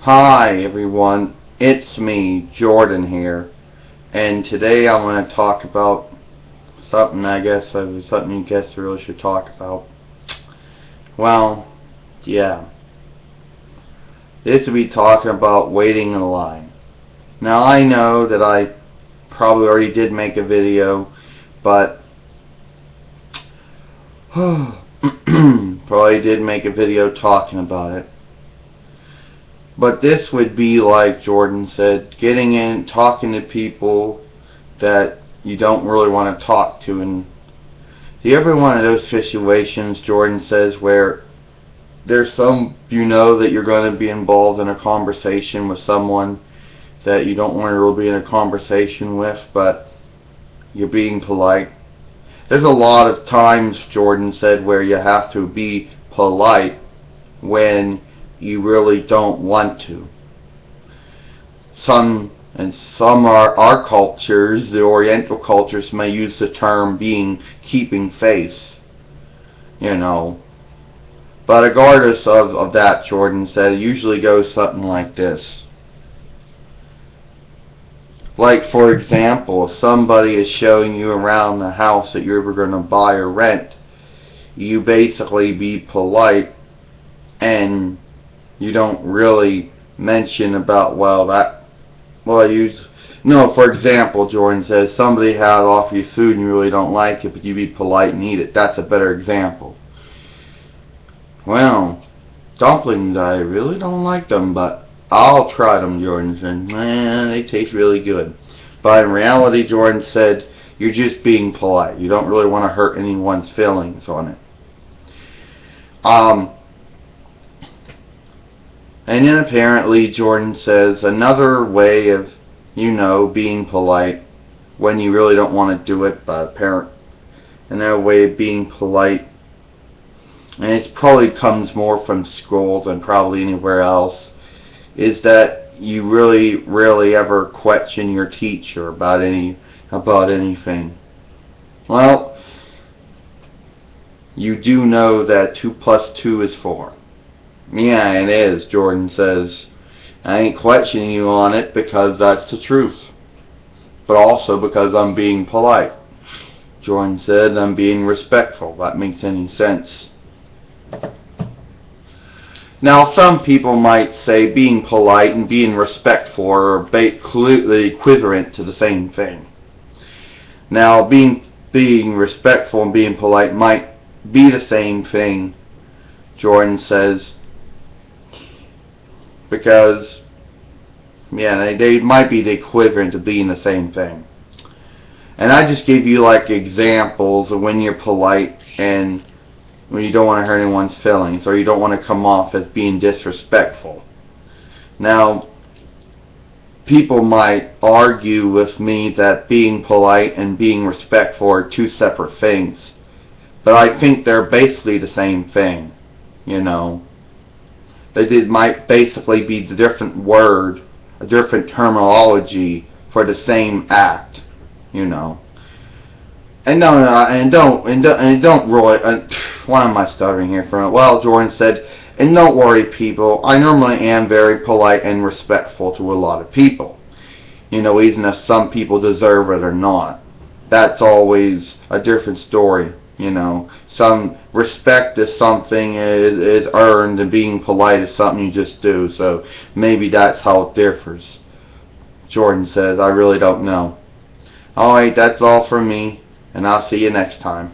Hi everyone, it's me, Jordan here, and today I want to talk about something you guess I really should talk about. Well, yeah. This will be talking about waiting in line. Now I know that I probably already did make a video, but probably did make a video talking about it. But this would be like Jordan said, getting in, talking to people that you don't really want to talk to. And do you ever one of those situations, Jordan says, where there's some, that you're going to be involved in a conversation with someone that you don't want to really be in a conversation with, but you're being polite? There's a lot of times, Jordan said, where you have to be polite when you really don't want to. Some are our cultures, the Oriental cultures, may use the term keeping face, But regardless of that, Jordan said, it usually goes something like this. Like, for example, if somebody is showing you around the house that you're going to buy or rent, you basically be polite and you don't really mention about, for example, Jordan says, somebody had to offer you food and you really don't like it, but you be polite and eat it. That's a better example. Well, dumplings, I really don't like them, but I'll try them, Jordan said. They taste really good. But in reality, Jordan said, you're just being polite. You don't really want to hurt anyone's feelings on it. And then apparently, Jordan says, another way of, being polite when you really don't want to do it, but another way of being polite, and it probably comes more from school than probably anywhere else, is that you really rarely ever question your teacher about anything. Well, you do know that 2 + 2 is 4. Yeah, it is, Jordan says. I ain't questioning you on it because that's the truth. But also because I'm being polite. Jordan said, I'm being respectful. That makes any sense. Now, some people might say being polite and being respectful are completely equivalent to the same thing. Now, being respectful and being polite might be the same thing, Jordan says, because, they might be the equivalent of being the same thing. And I just gave you examples of when you're polite and when you don't want to hurt anyone's feelings, or you don't want to come off as being disrespectful. Now, people might argue with me that being polite and being respectful are two separate things, but I think they're basically the same thing, They might basically be the different word, a different terminology for the same act, And don't really. Why am I stuttering here from? Well, Jordan said, and don't worry, people. I normally am very polite and respectful to a lot of people. Even if some people deserve it or not. That's always a different story. Some respect is something is earned, and being polite is something you just do. So maybe that's how it differs. Jordan says, I really don't know. Alright, that's all from me, and I'll see you next time.